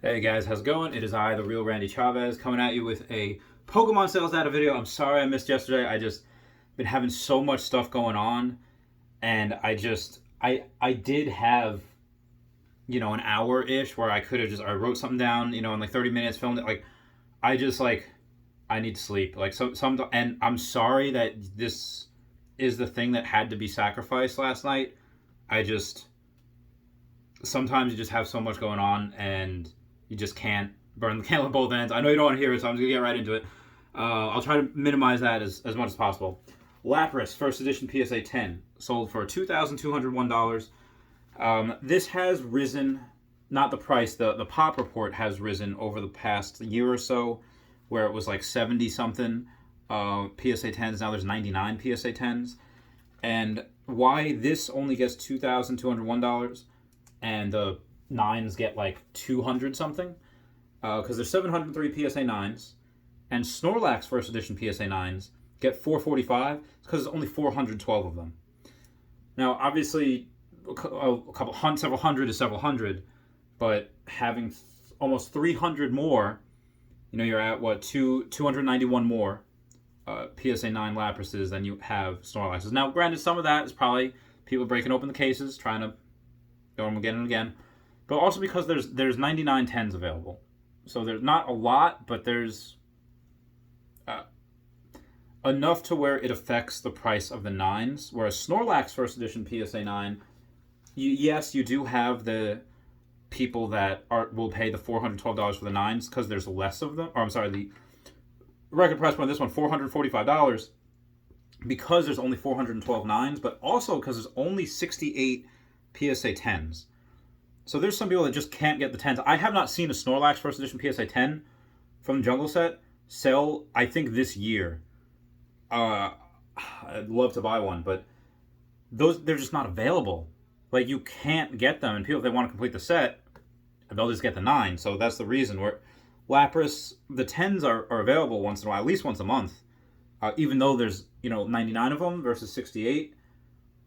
Hey guys, how's it going? It is I, the real Randy Chavez, coming at you with a Pokemon sales data video. I'm sorry I missed yesterday. I just been having so much stuff going on, and I did have an hour ish where I could have just I wrote something down in like 30 minutes, filmed it. I just I need to sleep. And I'm sorry that this is the thing that had to be sacrificed last night. I just Sometimes you just have so much going on and you just can't burn the candle at both ends. I know you don't want to hear it, so I'm just gonna get right into it. I'll try to minimize that as much as possible. Lapras First Edition PSA 10 sold for $2,201. This has risen, not the price. The pop report has risen over the past year or so, where it was like 70 something PSA 10s. Now there's 99 PSA 10s, and why this only gets $2,201 and the nines get like 200 something, because there's 703 PSA 9s, and Snorlax First Edition PSA 9s get 445 because there's only 412 of them. Now, obviously, several hundred is several hundred, but having almost 300 more, you're at what, 291 more PSA 9 Laprases than you have Snorlaxes. Now, granted, some of that is probably people breaking open the cases, trying to go them again and again, but also because there's 99 10s available. So there's not a lot, but there's enough to where it affects the price of the 9s. Whereas Snorlax First Edition PSA 9, yes, you do have the people that will pay the $412 for the 9s because there's less of them. Or I'm sorry, the record price point on this one, $445, because there's only 412 9s, but also because there's only 68 PSA 10s. So there's some people that just can't get the 10s. I have not seen a Snorlax First Edition PSA 10 from the Jungle Set sell, I think, this year. I'd love to buy one, but they're just not available. Like, you can't get them, and people, if they want to complete the set, they'll just get the 9. So that's the reason where Lapras, the 10s are available once in a while, at least once a month. Even though there's 99 of them versus 68.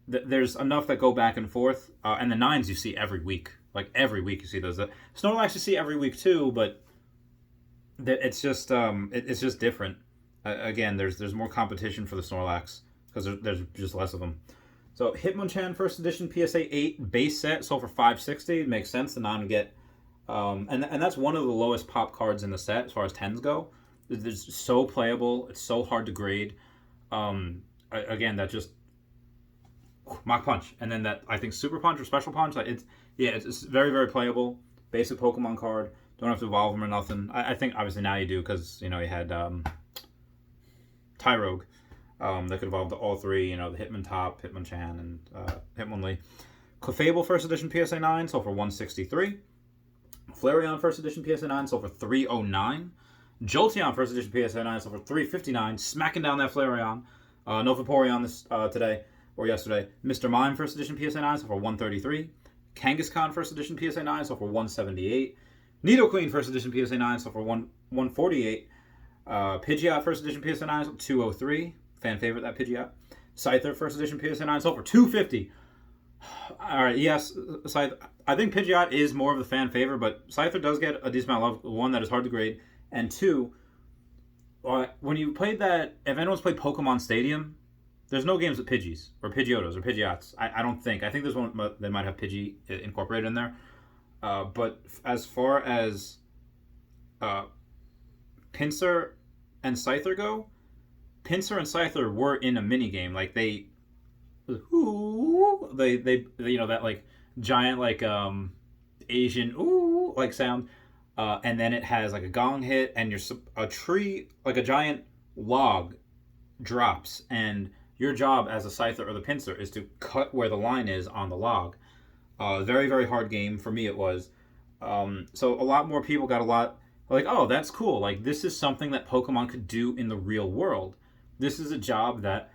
There's enough that go back and forth, and the 9s you see every week. Like, every week you see those. Snorlax you see every week too, but it's just different. Again, there's more competition for the Snorlax because there's just less of them. So Hitmonchan First Edition PSA 8 base set sold for $560. It makes sense to not get, and that's one of the lowest pop cards in the set as far as 10s go. It's so playable. It's so hard to grade. Again, that just Mach Punch, and then that, I think, Super Punch or Special Punch. It's very, very playable. Basic Pokemon card. Don't have to evolve them or nothing. I think obviously now you do because you had Tyrogue that could evolve to all three. The Hitmontop, Hitmonchan, and Hitmonlee. Clefable First Edition PSA 9 sold for $163. Flareon First Edition PSA 9 sold for $309. Jolteon First Edition PSA 9 sold for $359. Smacking down that Flareon. No Vaporeon this today. Or yesterday. Mr. Mime First Edition PSA 9 sold for $133. Kangaskhan First Edition PSA 9 sold for $178. Nidoqueen First Edition PSA 9 sold for $148. Pidgeot First Edition PSA 9 sold for $203. Fan favorite, that Pidgeot. Scyther First Edition PSA 9 sold for $250. Alright, yes, Scyther. I think Pidgeot is more of the fan favorite, but Scyther does get a decent amount of love. One, that is hard to grade. And two, when you played that, if anyone's played Pokemon Stadium, there's no games with Pidgeys or Pidgeotos or Pidgeots. I don't think. I think there's one that might have Pidgey incorporated in there. But as far as Pinsir and Scyther go, Pinsir and Scyther were in a mini game. Like they that like giant like Asian ooh like sound, and then it has like a gong hit, and a tree, like a giant log, drops, and your job as a Scyther or the Pinsir is to cut where the line is on the log. Very, very hard game. For me, it was. So a lot more people got a lot like, oh, that's cool. Like, this is something that Pokemon could do in the real world. This is a job that,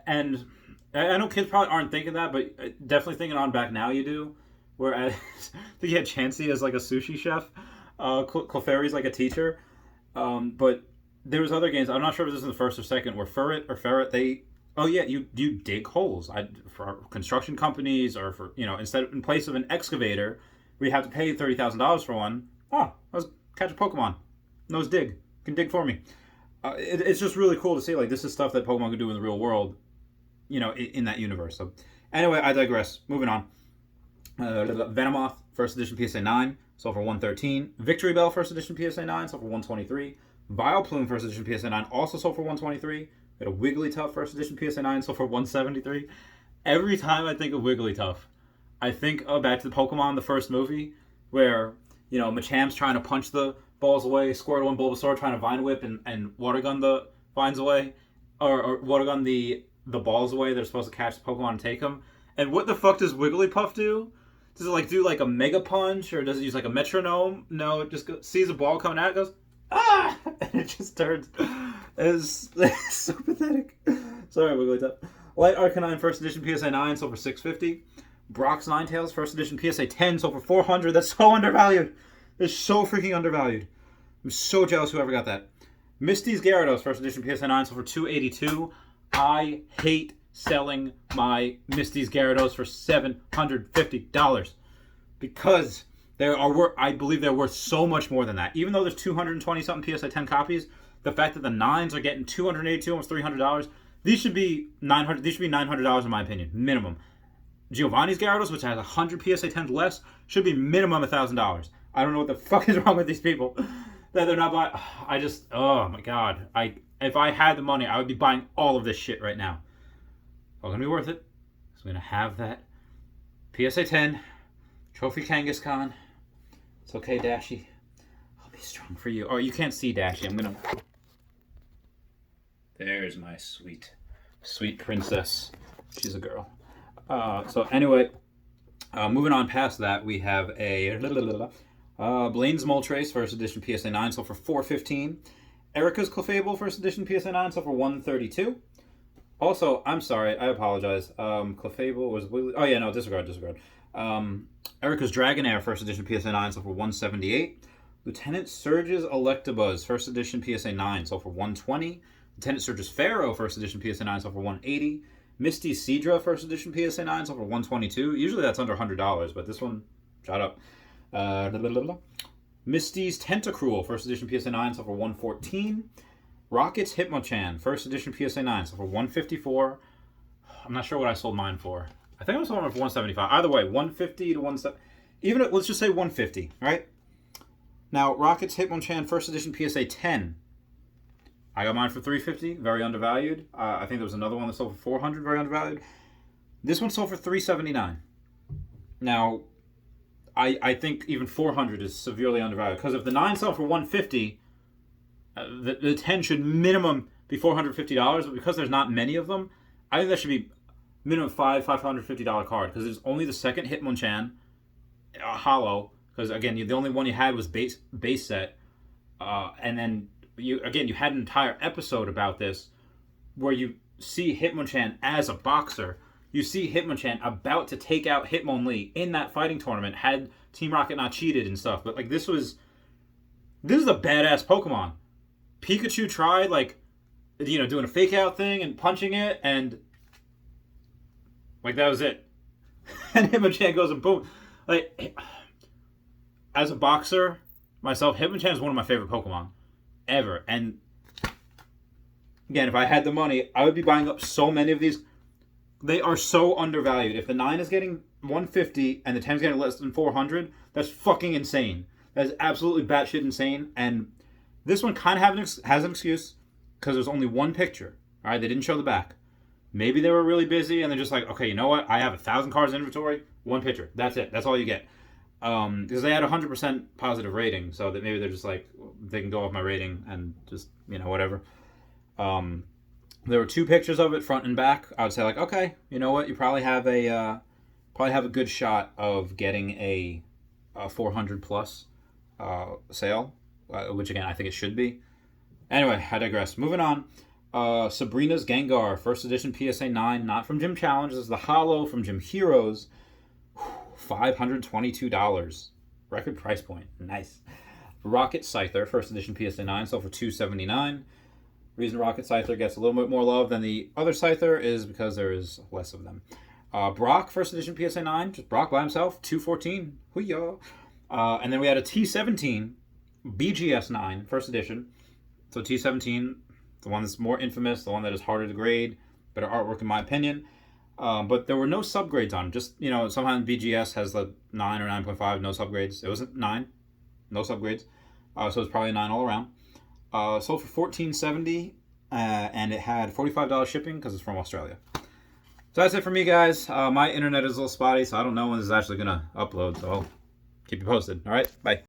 and I know kids probably aren't thinking that, but definitely thinking on back now you do. Whereas, I think you had Chansey as like a sushi chef. Clefairy's like a teacher. But there was other games. I'm not sure if this is the first or second, where Ferret, you dig holes for construction companies, or for, in place of an excavator, we have to pay $30,000 for one. Oh, I was catching Pokemon. Nose dig. Can dig for me. It's just really cool to see, like, this is stuff that Pokemon can do in the real world, in that universe. So, anyway, I digress. Moving on. Venomoth, first edition PSA 9, sold for 113. Victory Bell, first edition PSA 9, sold for 123. Vileplume, first edition PSA 9, also sold for 123. We had a Wigglytuff, first edition PSA 9, sold for 173. Every time I think of Wigglytuff, I think of back to the Pokemon, the first movie, where, Machamp's trying to punch the balls away, Squirtle and Bulbasaur trying to Vine Whip and Water Gun the vines away, or Water Gun the balls away. They're supposed to catch the Pokemon and take them. And what the fuck does Wigglypuff do? Does it do a Mega Punch, or does it use a metronome? No, it just sees a ball coming out, it goes, ah! And it just turns. It's so pathetic. Sorry, Wigglytuff. Light Arcanine, first edition PSA 9, sold for $650. Brock's Ninetales, first edition PSA 10, sold for $400. That's so undervalued. It's so freaking undervalued. I'm so jealous whoever got that. Misty's Gyarados, first edition PSA 9, sold for $282. I hate selling my Misty's Gyarados for $750 because I believe they're worth so much more than that. Even though there's 220 something PSA 10 copies, the fact that the 9s are getting $282, almost $300, these should be $900. These should be $900 in my opinion, minimum. Giovanni's Gyarados, which has 100 PSA 10s less, should be minimum $1,000. I don't know what the fuck is wrong with these people that they're not buying. Oh my god. If I had the money, I would be buying all of this shit right now. It's gonna be worth it. So I'm gonna have that PSA 10 Trophy Kangaskhan. It's okay, Dashi. I'll be strong for you. Oh, you can't see Dashi. There's my sweet, sweet princess. She's a girl. So anyway, moving on past that, we have a Blaine's Moltres, first edition PSA 9, sold for $415. Erica's Clefable, first edition PSA 9, sold for $132. Also, I'm sorry, I apologize. Clefable was... Oh yeah, no, disregard. Erica's Dragonair, first edition PSA 9, sold for $178. Lieutenant Surge's Electabuzz, first edition PSA 9, sold for $120. Lieutenant Surge's Pharaoh, first edition PSA 9, sold for $180. Misty's Seadra, first edition PSA 9, sold for $122. Usually that's under $100, but this one shot up. Misty's Tentacruel, first edition PSA 9, sold for $114. Rocket's Hitmonchan, first edition PSA 9, sold for $154. I'm not sure what I sold mine for. I think I sold mine for $175. Either way, $150 to $170. Let's just say $150, right? Now, Rocket's Hitmonchan, first edition PSA 10. I got mine for $350, very undervalued. I think there was another one that sold for $400, very undervalued. This one sold for $379. Now, I think even $400 is severely undervalued, because if the 9 sell for $150, the 10 should minimum be $450, but because there's not many of them, I think that should be minimum $550 card, because it's only the second Hitmonchan hollow, because again, the only one you had was base set, and then you had an entire episode about this where you see Hitmonchan as a boxer. You see Hitmonchan about to take out Hitmonlee in that fighting tournament had Team Rocket not cheated and stuff. But this is a badass Pokemon. Pikachu tried doing a fake out thing and punching it, and that was it. And Hitmonchan goes and boom. As a boxer myself, Hitmonchan is one of my favorite Pokemon ever. And again, if I had the money, I would be buying up so many of these. They are so undervalued. If the 9 is getting $150 and the 10 is getting less than $400, that's fucking insane. That is absolutely batshit insane. And this one kind of has an excuse because there's only one picture. All right, they didn't show the back. Maybe they were really busy and they're just like, okay, you know what? I have 1,000 cards in inventory, one picture. That's it. That's all you get. Because they had 100% positive rating, so that maybe they're just like, they can go off my rating and just, whatever. There were 2 pictures of it, front and back. I would say okay, you know what? You probably have a good shot of getting a 400 plus sale, which again I think it should be. Anyway, I digress. Moving on. Sabrina's Gengar, first edition PSA 9, not from Gym Challenge. This is the Holo from Gym Heroes. $522. Record price point. Nice. Rocket Scyther, first edition PSA 9, sold for $279. Reason Rocket Scyther gets a little bit more love than the other Scyther is because there is less of them. Brock, first edition PSA 9, just Brock by himself, $214. Hoo-yah. And then we had a T17 BGS 9, first edition. So T17, the one that's more infamous, the one that is harder to grade, better artwork in my opinion. But there were no subgrades on them. Just, you know, sometimes BGS has the 9 or 9.5, no subgrades. It wasn't 9, no subgrades. So it's probably a 9 all around. Sold for $14.70, and it had $45 shipping because it's from Australia. So that's it for me, guys. My internet is a little spotty, so I don't know when this is actually going to upload, so I'll keep you posted. All right, bye.